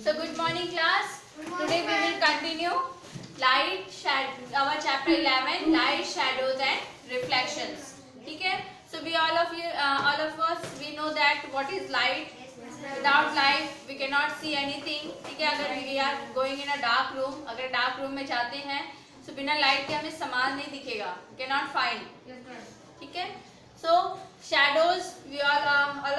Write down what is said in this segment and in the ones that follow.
So good morning class. Today we will continue our chapter 11 light, shadows and reflections. ठीक है? So we all of us we know that what is light. Without light we cannot see anything. ठीक है? अगर we are going in a dark room, अगर dark room में जाते हैं तो बिना लाइट के हमें सामान नहीं दिखेगा. Cannot find. ठीक है? So shadows we all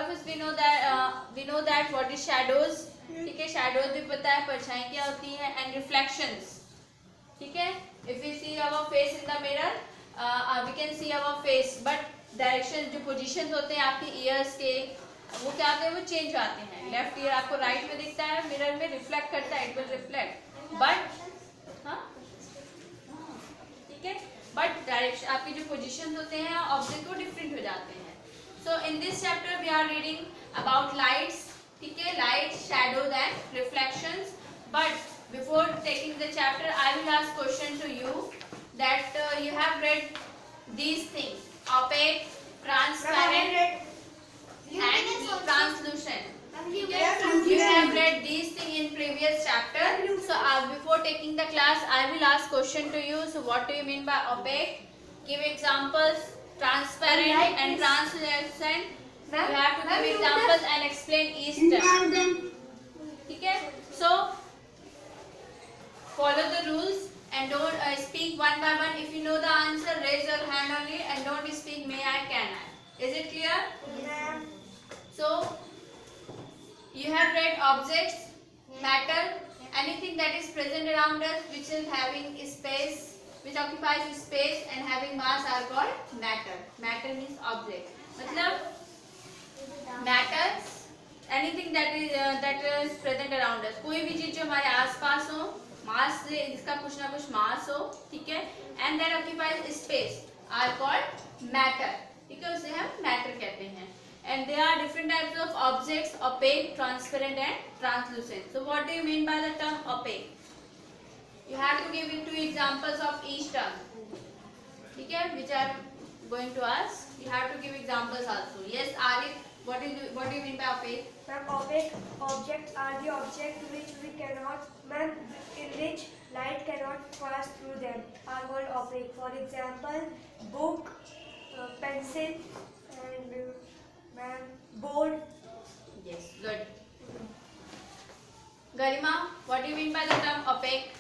of us we know that what is shadows. ठीक है, shadows भी पता है, परछाई क्या होती है, and reflections. ठीक है, if we see our face in the mirror, we can see our face, but direction जो positions होते हैं आपके ears के, वो क्या होते हैं, वो change आते हैं. Left ear आपको right में दिखता है, mirror में reflect करता है, it will reflect, but हाँ ठीक है, but direction आपके जो positions होते हैं object को different हो जाते हैं. So in this chapter we are reading about lights. ठीक है, light, shadows and reflections. But before taking the chapter, I will ask question to you that you have read these things: opaque, transparent, and translucent. Okay? You have read these things in previous chapter. So before taking the class, I will ask question to you. So what do you mean by opaque? Give examples. Transparent and translucent. You have to give examples and explain each term. ठीक है? So follow the rules and don't speak one by one. If you know the answer, raise your hand only and don't speak may I, can I. Is it clear? Yeah. So you have read objects, matter, anything that is present around us which is having space, which occupies space and having mass are called matter. Matter means object. मतलब matter anything that is present around us. कोई भी चीज जो हमारे आसपास हो, मास से इसका कुछ ना कुछ मास हो, ठीक है, and that occupies space are called matter. ठीक है, उसे हम matter कहते हैं. And there are different types of objects: opaque, transparent and translucent. So what do you mean by the term opaque? You have to give two examples of each term. ठीक है, which are going to ask. You have to give examples also. Yes, Arif, what do you mean by opaque? Ma'am, opaque objects are the objects which we cannot, ma'am, in which light cannot pass through them, are called opaque. For example, book, pencil, and ma'am, board. Yes, good. Garima, what do you mean by the term opaque?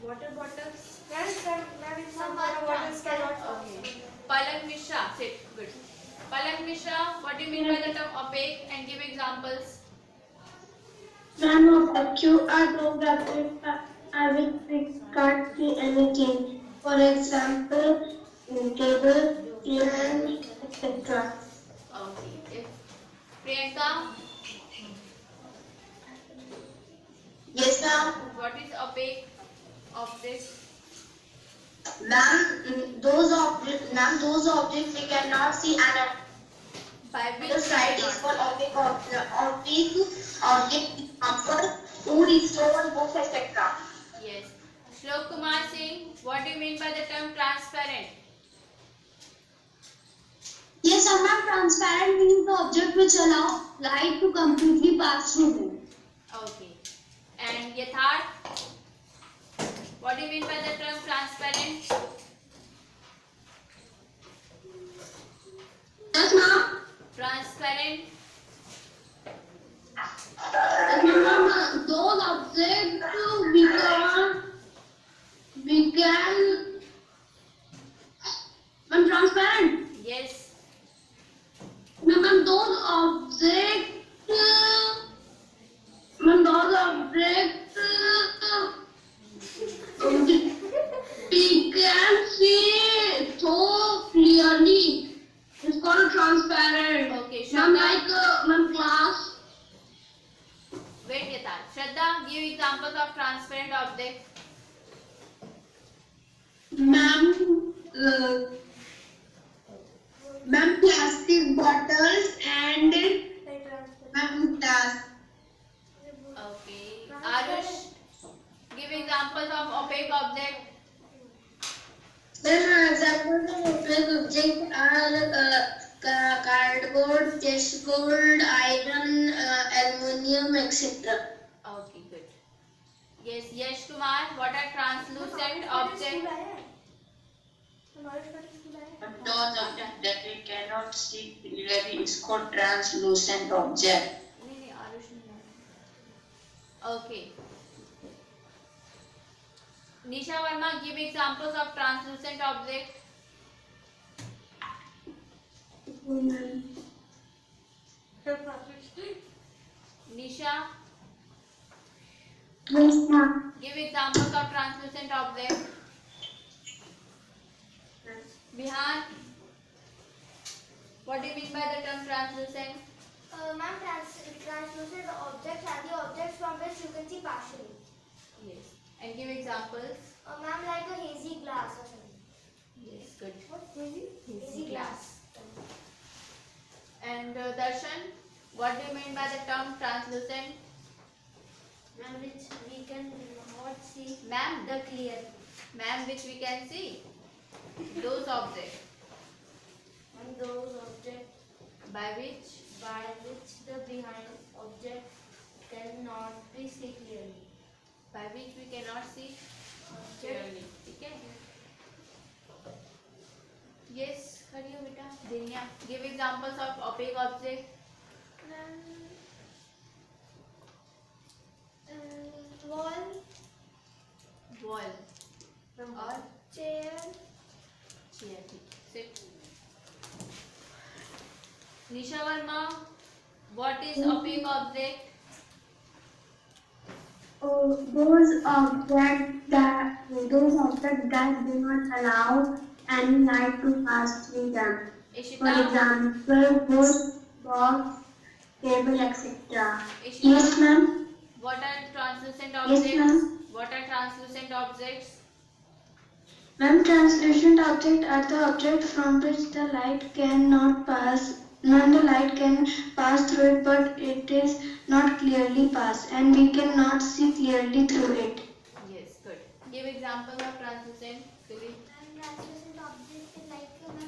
Water bottles. Ma'am, some water bottles cannot pass. Okay. Palak Mishra, sit. Good. Palak Mishra, what do you mean by the term opaque and give examples? Ma'am, opaque are those objects with which can't see anything. For example, table, pen, etc. Okay. Priyanka, Yes, ma'am. what is opaque object? Ma'am, those objects we cannot see, and By which the side is called opaque object. Example, food, stone, books, etc. Yes. Shlok Kumar Singh, what do you mean by the term transparent? Yes, ma'am. Transparent means the object which allows light to completely pass through them. Okay. And Yatharth, what do you mean by the term transparent? Yes, ma'am. Transparent. Ma'am, those objects we can, ma'am, transparent. Yes. Ma'am, those objects, we can see so clearly. It's called transparent. Okay, Ma'am, Shraddha. ma'am, class. Wait, Yatharth. Shraddha, give examples of transparent objects. Ma'am, ma'am, plastic bottles and ma'am, glass. Okay. Arush, give examples of opaque object. Examples of opaque objects are cardboard, chessboard, iron, aluminium, etc. Okay, good. Yes, Yash Kumar, what are translucent objects? Those objects that we cannot see clearly is called translucent object. नहीं आरुष नहीं है. Okay. Nisha Verma, give examples of translucent object. Nisha, Yes, ma'am. give examples of translucent object. Bihan, what do you mean by the term translucent? Ma'am, translucent objects are the objects from which you can see partially. Yes. And give examples. Ma'am, like a hazy glass or something. Yes, good. What? Hazy? Hazy glass. And Darshan, what do you mean by the term translucent? Ma'am, which we can not see Ma'am, the clear. ma'am, which we can see. Those objects And those objects by which the behind object cannot be seen clearly. we cannot see clearly. ठीक है? Yes, खड़ी हो बेटा. Dinya, give examples of opaque object. Wall, Wall और chair, chair. Sit. Nisha Verma, what is opaque object? Those objects that do not allow any light to pass through them. For Ishita, example, wood, box, table, etc. Ishita, Yes, ma'am. what are translucent Yes, objects? ma'am. What are translucent objects? Ma'am, translucent objects are the objects from which the light cannot pass. None the light can pass through it, but it is not clearly passed, and we cannot see clearly through it. Yes, good. Give examples of translucent. Philip. and translucent object is like paper.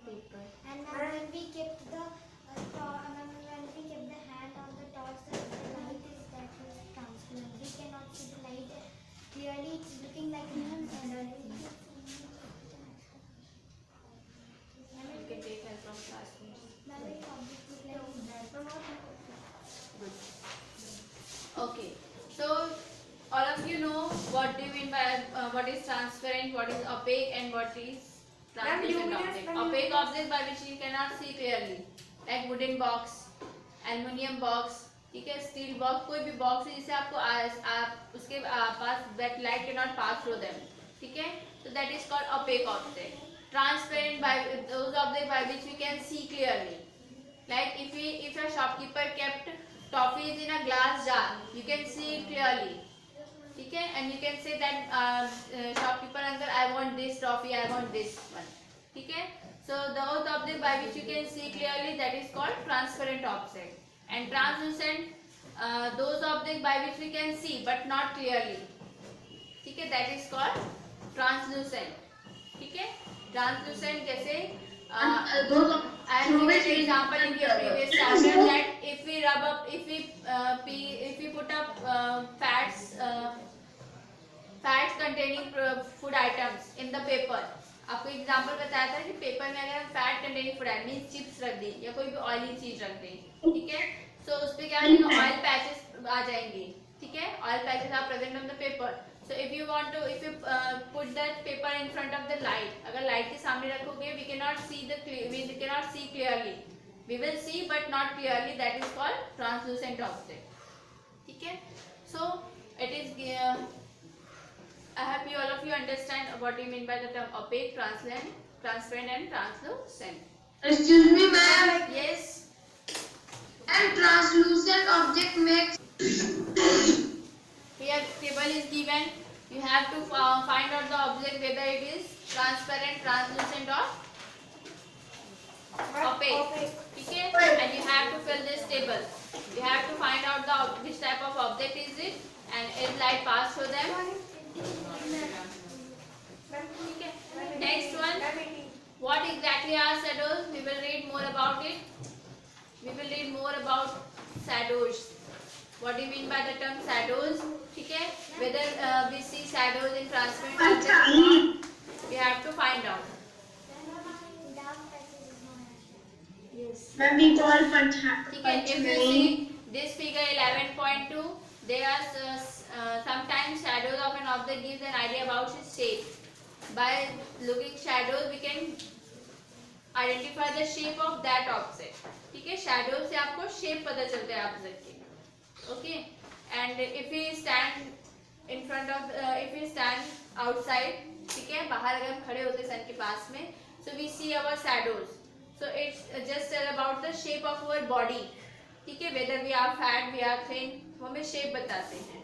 Paper. And when we kept the when we kept the hand on the torch, the light is that was transparent. We cannot see the light clearly. It's looking like moon and You can take help from classmates. Good. Okay. So all of you know what do you mean by what is transparent, what is opaque, and what is translucent object. Opaque object by which you cannot see clearly, like wooden box, aluminium box, ठीक है, steel box, कोई भी box है जिसे आपको आप उसके पास that light cannot pass through them, ठीक है, so that is called opaque object. Transparent by those objects by which we can see clearly, like if a shopkeeper kept toffees in a glass jar, you can see it clearly, ठीक है, and you can say that shopkeeper uncle, I want this toffee, I want this one, ठीक है, so those objects by which you can see clearly, that is called transparent object. And translucent, those objects by which we can see but not clearly, ठीक है, that is called translucent, ठीक है. Translucent जैसे I have given an example in your previous chapter that if we rub up, if we put up fats containing food items in the paper, आपको example बताया था कि paper में अगर हम fat containing food item means chips रख दें या कोई भी ऑयली चीज रख दें, ठीक है, सो उस पे क्या होगा, ऑयल पैचेस आ जाएंगे, ठीक है, oil patches are present on the paper. So if you put that paper in front of the light, अगर लाइट के सामने रखोगे, we can not see clearly, we will see but not clearly, that is called translucent object, ठीक है. So it is I hope you all of you understand what you mean by the term opaque, transparent and translucent. Excuse me, ma'am. Yes. And translucent object makes. Here table is given. You have to find out the object whether it is transparent, translucent or opaque. Okay? And you have to fill this table. You have to find out which type of object is it and is light pass through them. ठीक है. Next one. What exactly are shadows? We will read more about it. We will read more about shadows. What do you mean by the term shadows? ठीक है. Whether we see shadows in transparent objects or not, we have to find out. Yes. When we call ठीक है. If you see this figure 11.2, there are sometimes shadows of an object gives an idea about its shape. By looking shadows, we can identify the shape of that object. ठीक है. Shadow से आपको shape पता चलता है object की. Okay. And if we stand in front of, if we stand outside, ठीक है, बाहर अगर हम खड़े होते सन के पास में, so we see our shadows. So it's just tell about the shape of our body. ठीक है. Whether we are fat, we are thin, वो हमें shape बताते हैं.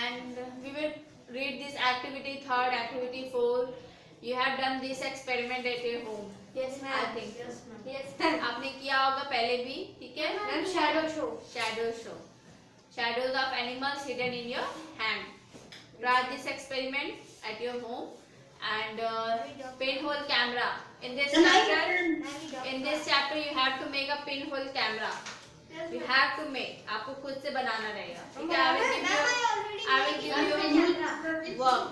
And we will read this activity 3rd, activity 4. You have done this experiment at your home. Yes, ma'am. I think. Yes, ma'am. Yes. आपने किया होगा पहले भी. ठीक है. Ma'am, shadow show. Shadow show. Shadows of animals hidden in your hand. Try this experiment at your home and pinhole camera. In this chapter you have to make a pinhole camera. You have to make. आपको खुद से बनाना रहेगा. ठीक है. I will give you work.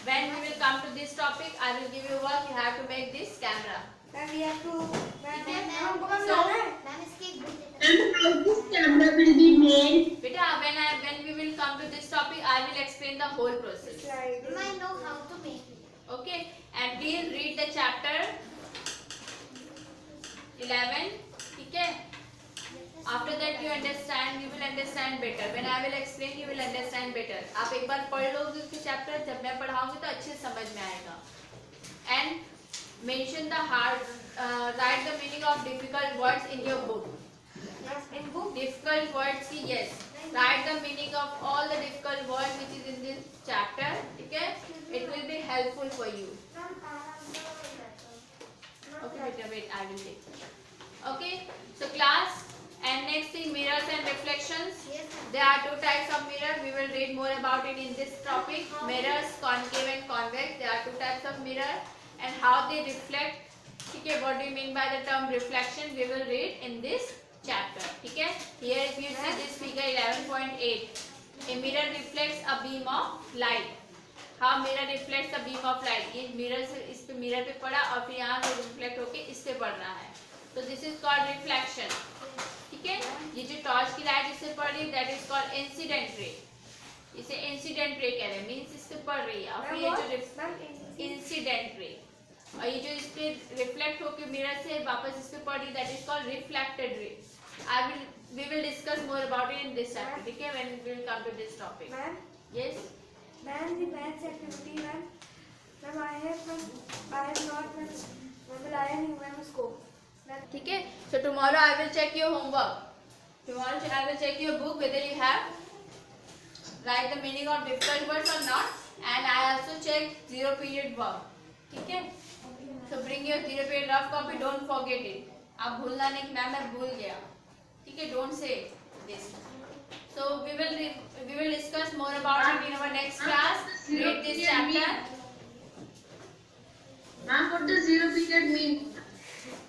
When we will come to this topic, I will give you work. You have to make this camera. Ma'am, we have to. So, And how this camera will be made? beta, when we will come to this topic, I will explain the whole process. Slide. Okay, and please read the chapter 11. ठीक है. After that you understand, you will understand better. When I will explain, you will understand better. आप एक बार पढ़ लो उसके chapter, जब मैं पढ़ाऊंगी तो अच्छे समझ में आएगा. And mention the hard, write the meaning of difficult words in your book. Yes, in book. Difficult words की yes. Write the meaning of all the difficult words which is in this chapter. ठीक है. It will be helpful for you. Okay, beta, wait, I will take. Okay, so class, and next thing, mirrors and reflections. There are two types of mirror. We will read more about it in this topic. Mirrors, concave and convex. There are two types of mirror and how they reflect. ठीक है. What do you mean by the term reflection? We will read in this chapter. ठीक है. Here if you see this figure 11.8, a mirror reflects a beam of light. How mirror reflects a beam of light? ये mirror से इस पे mirror पे पड़ा और फिर यहाँ से reflect होके इस पे पड़ रहा है. तो this is called reflection. ठीक है. ये जो टॉर्च की लाइट इससे पड़ रही है, that is called incident ray. इसे incident ray कह रहे हैं, means इससे पड़ रही है. और फिर ये जो incident ray, और ये जो इस पे reflect होके mirror से वापस इस पे पड़ रही है, that is called reflected ray. We will discuss more about it in this chapter. ठीक है. When we will come to this topic. Ma'am. Yes. Ma'am, the maths activity, ma'am. Ma'am, I have not, ma'am. Ma'am, I am ma'am उसको. ठीक है. So tomorrow I will check your homework. Tomorrow I will check your book whether you have write the meaning of difficult words or not, and I also check 0 period work. ठीक है. So bring your 0 period rough copy. Don't forget it. आप भूलना नहीं कि ma'am मैं भूल गया. ठीक है. Don't say this. So we will discuss more about it in our next class. Read this chapter. Ma'am, what does 0 period mean?